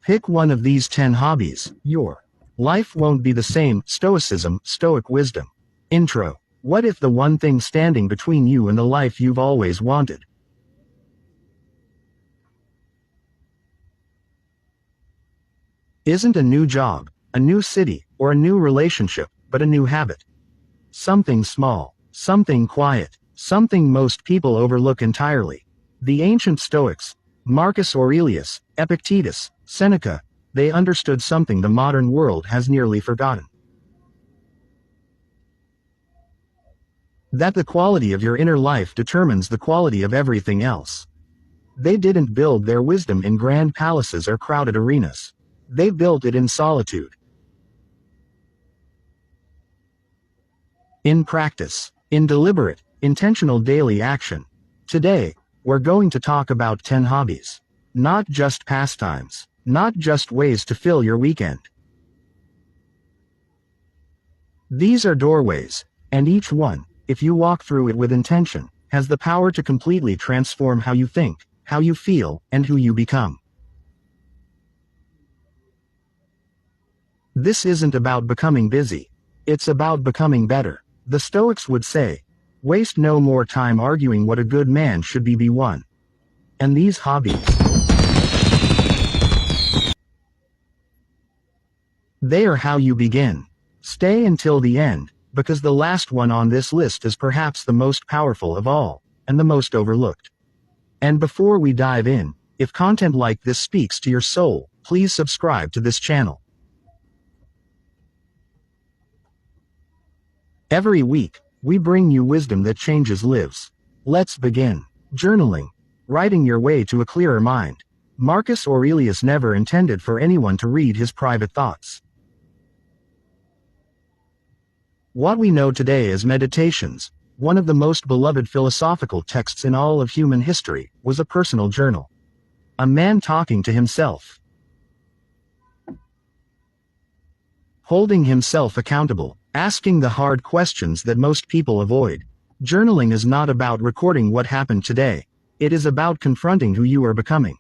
Pick one of these 10 hobbies. Your life won't be the same. Stoicism, Stoic wisdom. Intro. What if the one thing standing between you and the life you've always wanted isn't a new job, a new city, or a new relationship, but a new habit? Something small, something quiet, something most people overlook entirely. The ancient Stoics, Marcus Aurelius, Epictetus, Seneca, they understood something the modern world has nearly forgotten. That the quality of your inner life determines the quality of everything else. They didn't build their wisdom in grand palaces or crowded arenas. They built it in solitude. In practice. In deliberate, intentional daily action. Today, we're going to talk about 10 hobbies. Not just pastimes. Not just ways to fill your weekend. These are doorways, and each one, if you walk through it with intention, has the power to completely transform how you think, how you feel, and who you become. This isn't about becoming busy. It's about becoming better. The Stoics would say, waste no more time arguing what a good man should be one. And these hobbies, they are how you begin. Stay until the end, because the last one on this list is perhaps the most powerful of all, and the most overlooked. And before we dive in, if content like this speaks to your soul, please subscribe to this channel. Every week, we bring you wisdom that changes lives. Let's begin. Journaling. Writing your way to a clearer mind. Marcus Aurelius never intended for anyone to read his private thoughts. What we know today as Meditations, one of the most beloved philosophical texts in all of human history, was a personal journal. A man talking to himself. Holding himself accountable. Asking the hard questions that most people avoid. Journaling is not about recording what happened today. It is about confronting who you are becoming.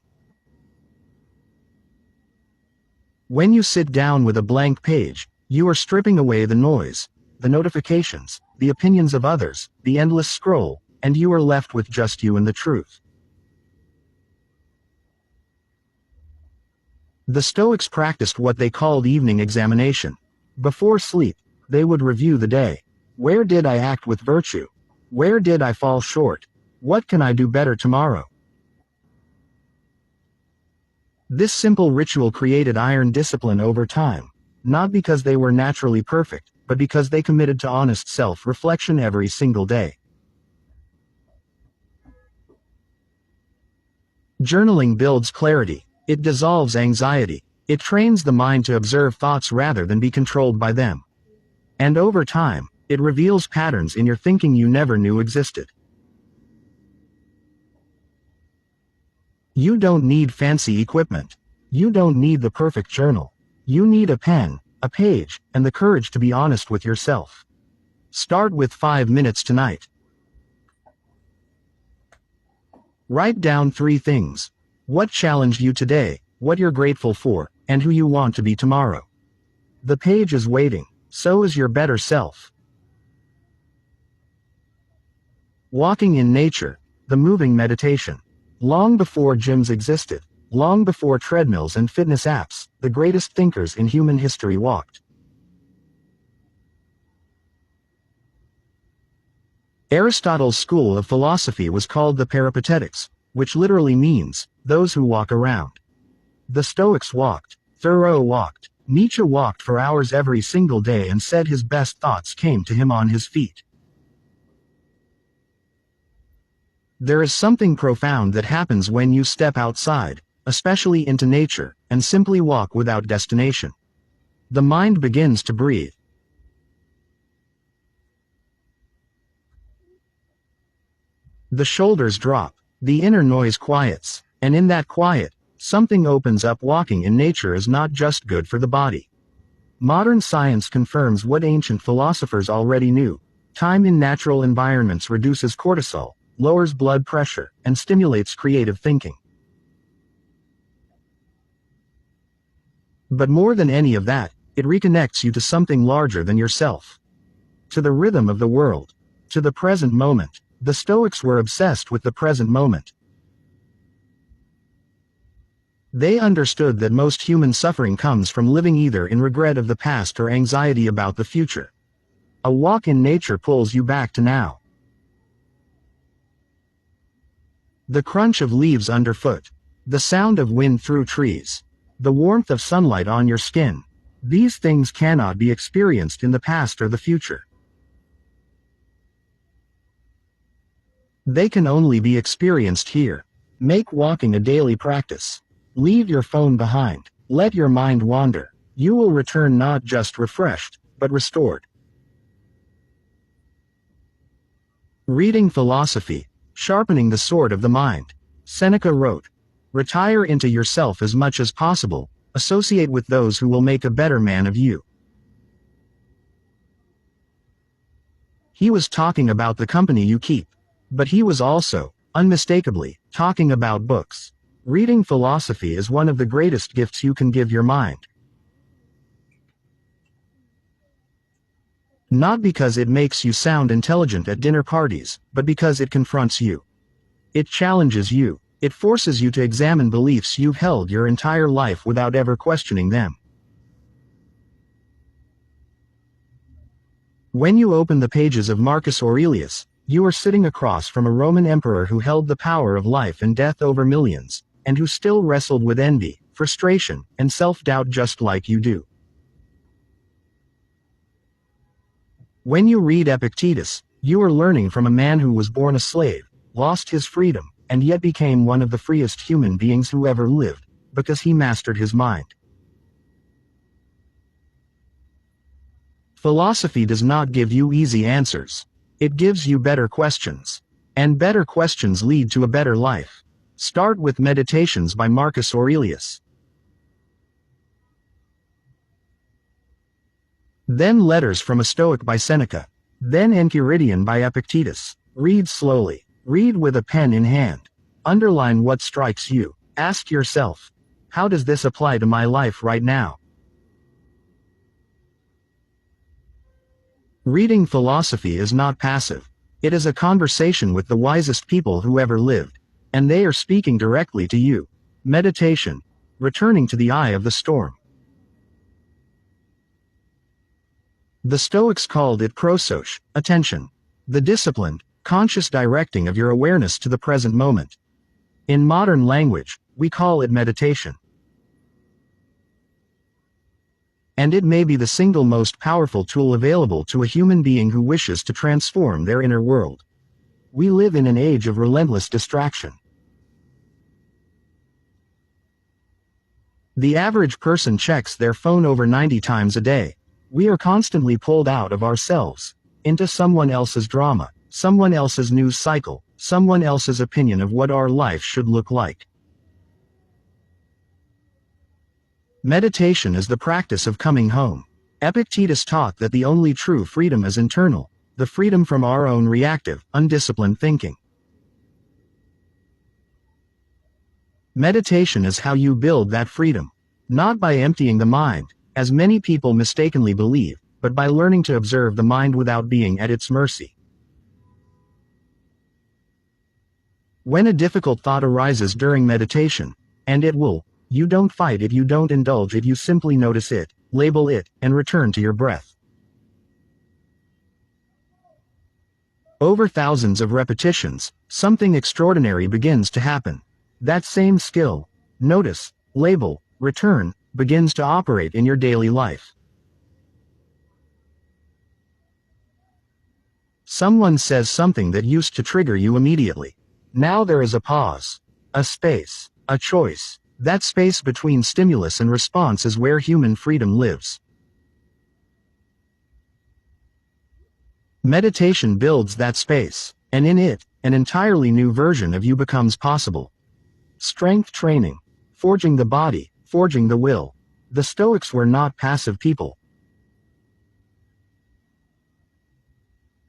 When you sit down with a blank page, you are stripping away the noise, the notifications, the opinions of others, the endless scroll, and you are left with just you and the truth. The Stoics practiced what they called evening examination. Before sleep, they would review the day. Where did I act with virtue? Where did I fall short? What can I do better tomorrow? This simple ritual created iron discipline over time, not because they were naturally perfect, but because they committed to honest self-reflection every single day. Journaling builds clarity. It dissolves anxiety. It trains the mind to observe thoughts rather than be controlled by them. And over time, it reveals patterns in your thinking you never knew existed. You don't need fancy equipment. You don't need the perfect journal. You need a pen, a page, and the courage to be honest with yourself. Start with 5 minutes tonight. Write down 3 things. What challenged you today, what you're grateful for, and who you want to be tomorrow. The page is waiting. So is your better self. Walking in nature, the moving meditation. Long before gyms existed, long before treadmills and fitness apps, the greatest thinkers in human history walked. Aristotle's school of philosophy was called the Peripatetics, which literally means, those who walk around. The Stoics walked. Thoreau walked. Nietzsche walked for hours every single day and said his best thoughts came to him on his feet. There is something profound that happens when you step outside, especially into nature, and simply walk without destination. The mind begins to breathe. The shoulders drop, the inner noise quiets, and in that quiet, something opens up. Walking in nature is not just good for the body. Modern science confirms what ancient philosophers already knew. Time in natural environments reduces cortisol, lowers blood pressure, and stimulates creative thinking. But more than any of that, it reconnects you to something larger than yourself. To the rhythm of the world. To the present moment. The Stoics were obsessed with the present moment. They understood that most human suffering comes from living either in regret of the past or anxiety about the future. A walk in nature pulls you back to now. The crunch of leaves underfoot. The sound of wind through trees. The warmth of sunlight on your skin. These things cannot be experienced in the past or the future. They can only be experienced here. Make walking a daily practice. Leave your phone behind. Let your mind wander. You will return not just refreshed, but restored. Reading philosophy. Sharpening the sword of the mind. Seneca wrote, "Retire into yourself as much as possible, associate with those who will make a better man of you." He was talking about the company you keep. But he was also, unmistakably, talking about books. Reading philosophy is one of the greatest gifts you can give your mind. Not because it makes you sound intelligent at dinner parties, but because it confronts you. It challenges you. It forces you to examine beliefs you've held your entire life without ever questioning them. When you open the pages of Marcus Aurelius, you are sitting across from a Roman emperor who held the power of life and death over millions, and who still wrestled with envy, frustration, and self-doubt just like you do. When you read Epictetus, you are learning from a man who was born a slave, lost his freedom, and yet became one of the freest human beings who ever lived, because he mastered his mind. Philosophy does not give you easy answers. It gives you better questions. And better questions lead to a better life. Start with Meditations by Marcus Aurelius. Then Letters from a Stoic by Seneca. Then Enchiridion by Epictetus. Read slowly. Read with a pen in hand. Underline what strikes you. Ask yourself, how does this apply to my life right now? Reading philosophy is not passive. It is a conversation with the wisest people who ever lived, and they are speaking directly to you. Meditation. Returning to the eye of the storm. The Stoics called it prosos, attention. The disciplined, conscious directing of your awareness to the present moment. In modern language, we call it meditation. And it may be the single most powerful tool available to a human being who wishes to transform their inner world. We live in an age of relentless distraction. The average person checks their phone over 90 times a day. We are constantly pulled out of ourselves, into someone else's drama, someone else's news cycle, someone else's opinion of what our life should look like. Meditation is the practice of coming home. Epictetus taught that the only true freedom is internal, the freedom from our own reactive, undisciplined thinking. Meditation is how you build that freedom, not by emptying the mind, as many people mistakenly believe, but by learning to observe the mind without being at its mercy. When a difficult thought arises during meditation, and it will, you don't fight it, you don't indulge it, you simply notice it, label it, and return to your breath. Over thousands of repetitions, something extraordinary begins to happen. That same skill, notice, label, return, begins to operate in your daily life. Someone says something that used to trigger you immediately. Now there is a pause, a space, a choice. That space between stimulus and response is where human freedom lives. Meditation builds that space, and in it, an entirely new version of you becomes possible. Strength training, forging the body, forging the will. The Stoics were not passive people.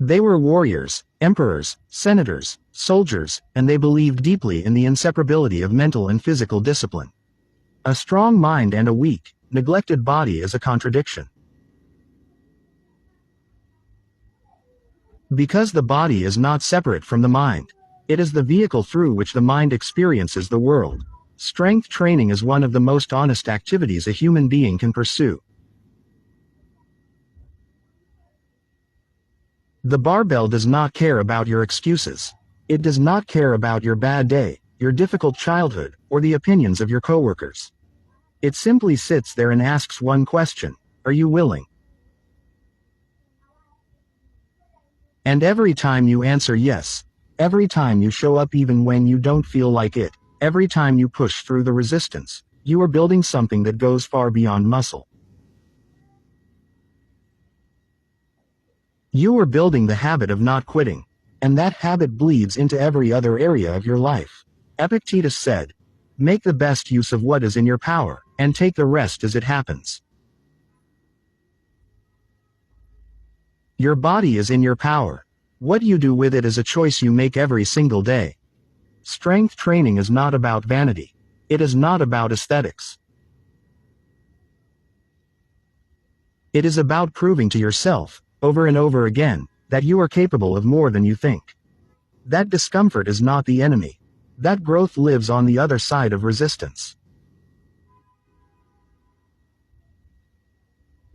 They were warriors, emperors, senators, soldiers, and they believed deeply in the inseparability of mental and physical discipline. A strong mind and a weak, neglected body is a contradiction. Because the body is not separate from the mind. It is the vehicle through which the mind experiences the world. Strength training is one of the most honest activities a human being can pursue. The barbell does not care about your excuses. It does not care about your bad day, your difficult childhood, or the opinions of your coworkers. It simply sits there and asks one question: are you willing? And every time you answer yes, every time you show up even when you don't feel like it, every time you push through the resistance, you are building something that goes far beyond muscle. You are building the habit of not quitting, and that habit bleeds into every other area of your life. Epictetus said, "Make the best use of what is in your power, and take the rest as it happens." Your body is in your power. What you do with it is a choice you make every single day. Strength training is not about vanity. It is not about aesthetics. It is about proving to yourself, over and over again, that you are capable of more than you think. That discomfort is not the enemy. That growth lives on the other side of resistance.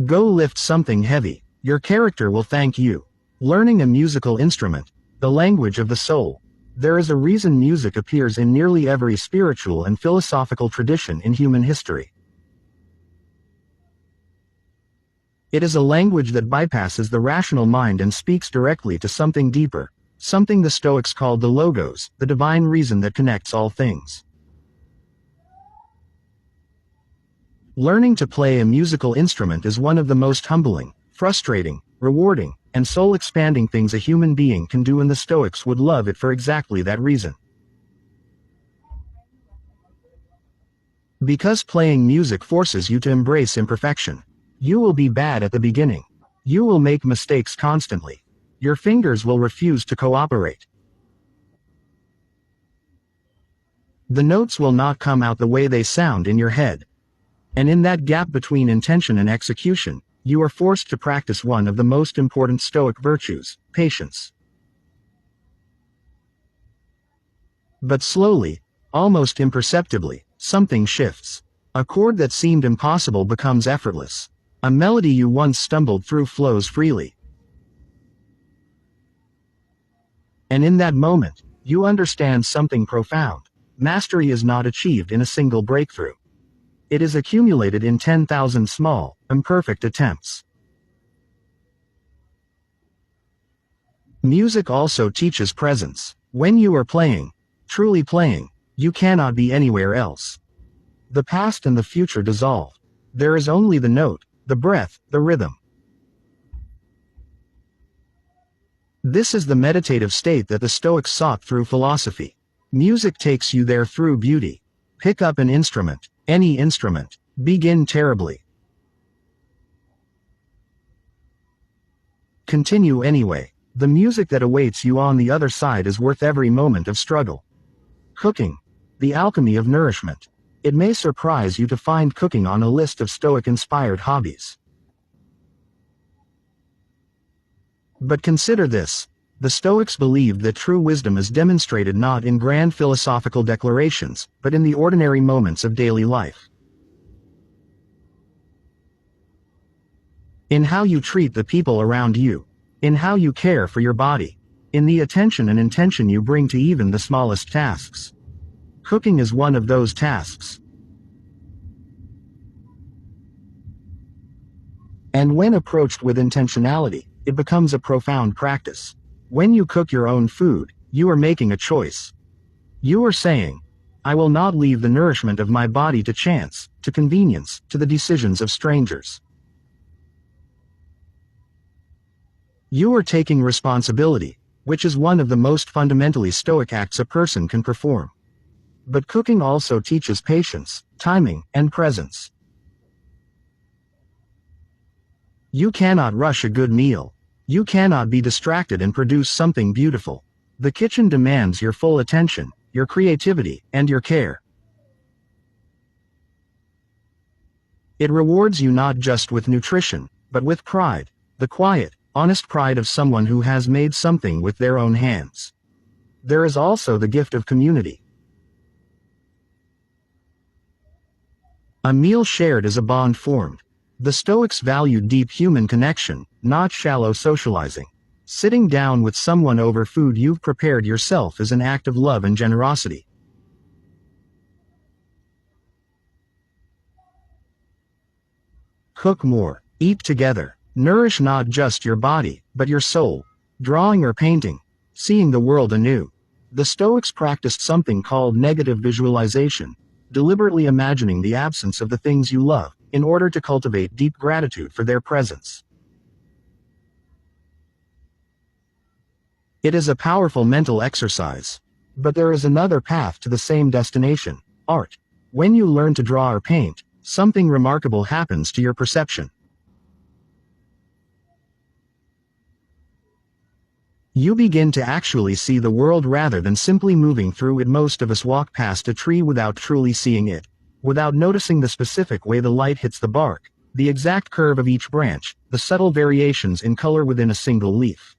Go lift something heavy. Your character will thank you. Learning a musical instrument, the language of the soul. There is a reason music appears in nearly every spiritual and philosophical tradition in human history. It is a language that bypasses the rational mind and speaks directly to something deeper, something the Stoics called the logos, the divine reason that connects all things. Learning to play a musical instrument is one of the most humbling, frustrating, rewarding, and soul-expanding things a human being can do, and the Stoics would love it for exactly that reason. Because playing music forces you to embrace imperfection. You will be bad at the beginning. You will make mistakes constantly. Your fingers will refuse to cooperate. The notes will not come out the way they sound in your head. And in that gap between intention and execution, you are forced to practice one of the most important Stoic virtues: patience. But slowly, almost imperceptibly, something shifts. A chord that seemed impossible becomes effortless. A melody you once stumbled through flows freely. And in that moment, you understand something profound. Mastery is not achieved in a single breakthrough. It is accumulated in 10,000 small, imperfect attempts. Music also teaches presence. When you are playing, truly playing, you cannot be anywhere else. The past and the future dissolve. There is only the note, the breath, the rhythm. This is the meditative state that the Stoics sought through philosophy. Music takes you there through beauty. Pick up an instrument, any instrument. Begin terribly. Continue anyway. The music that awaits you on the other side is worth every moment of struggle. Cooking. The alchemy of nourishment. It may surprise you to find cooking on a list of Stoic-inspired hobbies. But consider this. The Stoics believed that true wisdom is demonstrated not in grand philosophical declarations, but in the ordinary moments of daily life. In how you treat the people around you. In how you care for your body. In the attention and intention you bring to even the smallest tasks. Cooking is one of those tasks. And when approached with intentionality, it becomes a profound practice. When you cook your own food, you are making a choice. You are saying, I will not leave the nourishment of my body to chance, to convenience, to the decisions of strangers. You are taking responsibility, which is one of the most fundamentally Stoic acts a person can perform. But cooking also teaches patience, timing, and presence. You cannot rush a good meal. You cannot be distracted and produce something beautiful. The kitchen demands your full attention, your creativity, and your care. It rewards you not just with nutrition, but with pride, the quiet, honest pride of someone who has made something with their own hands. There is also the gift of community. A meal shared is a bond formed. The Stoics valued deep human connection, not shallow socializing. Sitting down with someone over food you've prepared yourself is an act of love and generosity. Cook more. Eat together. Nourish not just your body, but your soul. Drawing or painting. Seeing the world anew. The Stoics practiced something called negative visualization, deliberately imagining the absence of the things you love, in order to cultivate deep gratitude for their presence. It is a powerful mental exercise. But there is another path to the same destination: art. When you learn to draw or paint, something remarkable happens to your perception. You begin to actually see the world rather than simply moving through it. Most of us walk past a tree without truly seeing it, without noticing the specific way the light hits the bark, the exact curve of each branch, the subtle variations in color within a single leaf.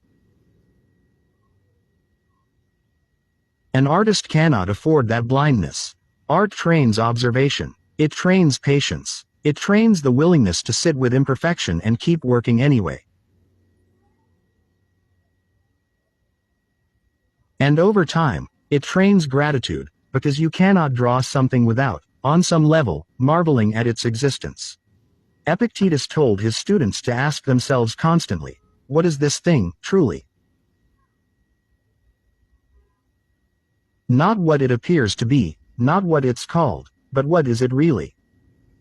An artist cannot afford that blindness. Art trains observation. It trains patience. It trains the willingness to sit with imperfection and keep working anyway. And over time, it trains gratitude, because you cannot draw something without, on some level, marveling at its existence. Epictetus told his students to ask themselves constantly, what is this thing, truly? Not what it appears to be, not what it's called, but what is it really?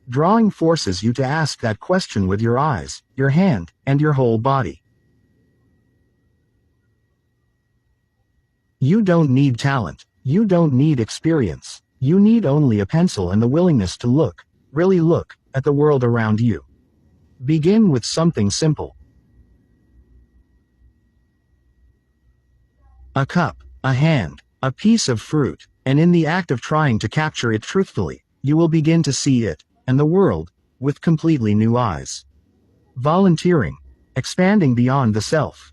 Drawing forces you to ask that question with your eyes, your hand, and your whole body. You don't need talent. You don't need experience. You need only a pencil and the willingness to look, really look, at the world around you. Begin with something simple. A cup, a hand, a piece of fruit, and in the act of trying to capture it truthfully, you will begin to see it, and the world, with completely new eyes. Volunteering. Expanding beyond the self.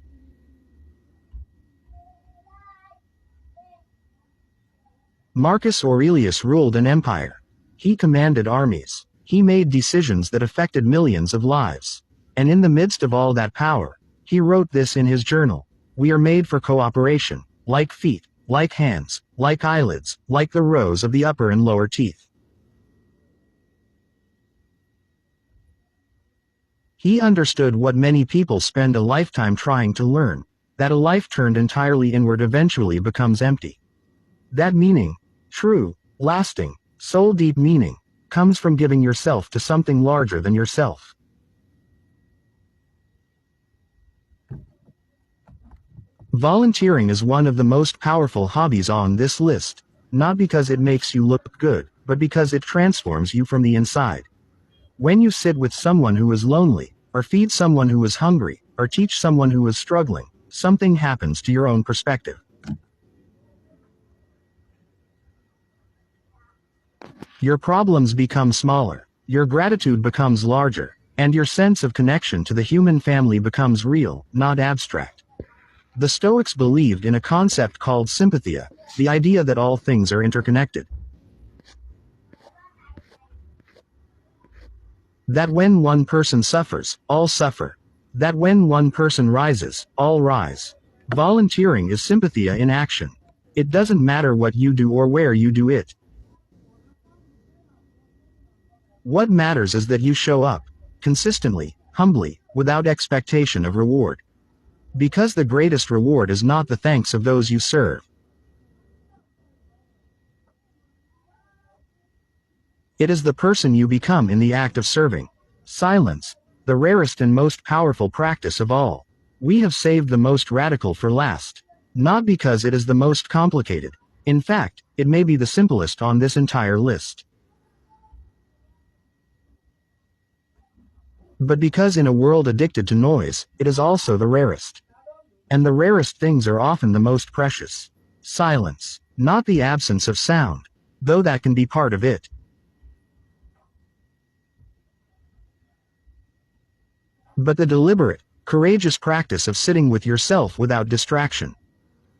Marcus Aurelius ruled an empire. He commanded armies. He made decisions that affected millions of lives. And in the midst of all that power, he wrote this in his journal: we are made for cooperation, like feet, like hands, like eyelids, like the rows of the upper and lower teeth. He understood what many people spend a lifetime trying to learn, that a life turned entirely inward eventually becomes empty. That meaning, true, lasting, soul-deep meaning, comes from giving yourself to something larger than yourself. Volunteering is one of the most powerful hobbies on this list, not because it makes you look good, but because it transforms you from the inside. When you sit with someone who is lonely, or feed someone who is hungry, or teach someone who is struggling, something happens to your own perspective. Your problems become smaller, your gratitude becomes larger, and your sense of connection to the human family becomes real, not abstract. The Stoics believed in a concept called sympathia, the idea that all things are interconnected. That when one person suffers, all suffer. That when one person rises, all rise. Volunteering is sympathia in action. It doesn't matter what you do or where you do it. What matters is that you show up, consistently, humbly, without expectation of reward. Because the greatest reward is not the thanks of those you serve. It is the person you become in the act of serving. Silence, the rarest and most powerful practice of all. We have saved the most radical for last. Not because it is the most complicated. In fact, it may be the simplest on this entire list. But because in a world addicted to noise, it is also the rarest. And the rarest things are often the most precious. Silence, not the absence of sound, though that can be part of it. but the deliberate, courageous practice of sitting with yourself without distraction.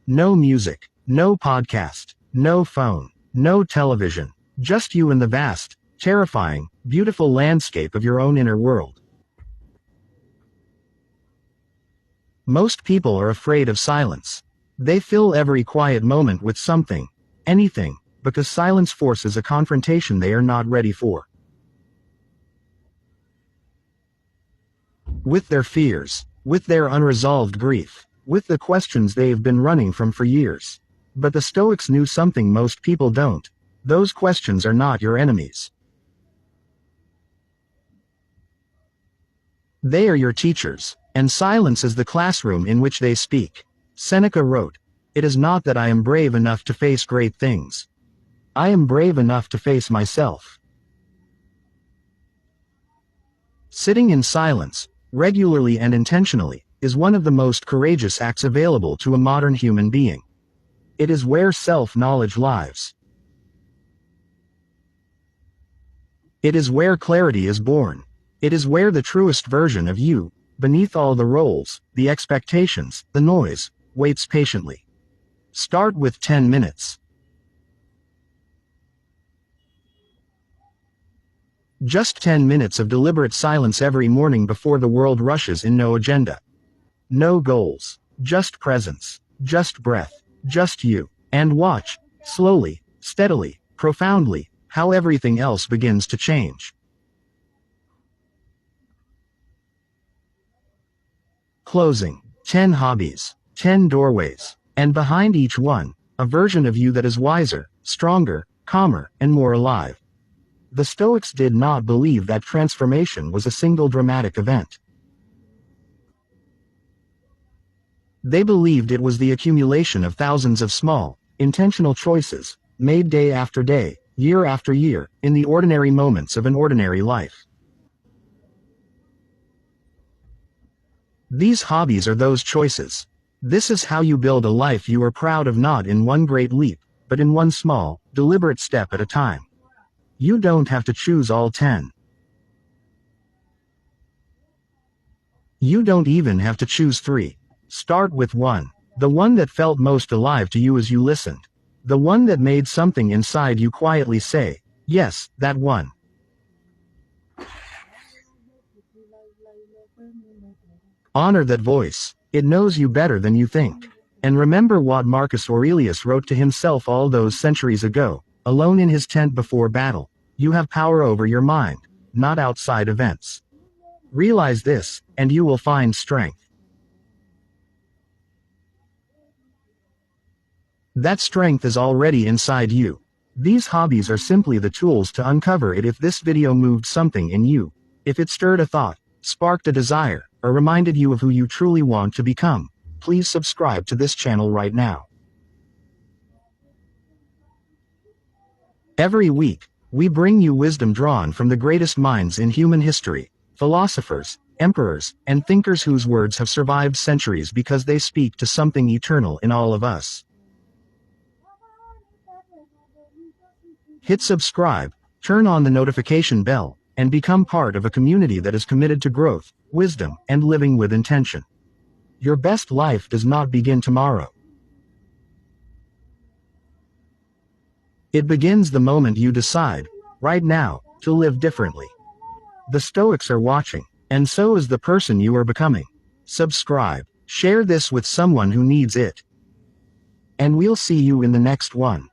No music, no podcast, no phone, no television, just you and the vast, terrifying, beautiful landscape of your own inner world. Most people are afraid of silence. They fill every quiet moment with something, anything, because silence forces a confrontation they are not ready for. With their fears, with their unresolved grief, with the questions they've been running from for years. But the Stoics knew something most people don't. Those questions are not your enemies. They are your teachers, and silence is the classroom in which they speak. Seneca wrote, "It is not that I am brave enough to face great things. I am brave enough to face myself." Sitting in silence, regularly and intentionally, is one of the most courageous acts available to a modern human being. It is where self-knowledge lives. It is where clarity is born. It is where the truest version of you, beneath all the roles, the expectations, the noise, waits patiently. Start with 10 minutes. Just 10 minutes of deliberate silence every morning before the world rushes in. No agenda. No goals. Just presence. Just breath. Just you. And watch, slowly, steadily, profoundly, how everything else begins to change. Closing. 10 hobbies. 10 doorways. And behind each one, a version of you that is wiser, stronger, calmer, and more alive. The Stoics did not believe that transformation was a single dramatic event. They believed it was the accumulation of thousands of small, intentional choices, made day after day, year after year, in the ordinary moments of an ordinary life. These hobbies are those choices. This is how you build a life you are proud of, not in one great leap, but in one small, deliberate step at a time. You don't have to choose all 10. You don't even have to choose 3. Start with one. The one that felt most alive to you as you listened. The one that made something inside you quietly say, yes, that one. Honor that voice. It knows you better than you think. And remember what Marcus Aurelius wrote to himself all those centuries ago, alone in his tent before battle. You have power over your mind, not outside events. Realize this, and you will find strength. That strength is already inside you. These hobbies are simply the tools to uncover it. If this video moved something in you, if it stirred a thought, sparked a desire, or reminded you of who you truly want to become, please subscribe to this channel right now. Every week, we bring you wisdom drawn from the greatest minds in human history, philosophers, emperors, and thinkers whose words have survived centuries because they speak to something eternal in all of us. Hit subscribe, turn on the notification bell, and become part of a community that is committed to growth, wisdom, and living with intention. Your best life does not begin tomorrow. It begins the moment you decide, right now, to live differently. The Stoics are watching, and so is the person you are becoming. Subscribe, share this with someone who needs it. And we'll see you in the next one.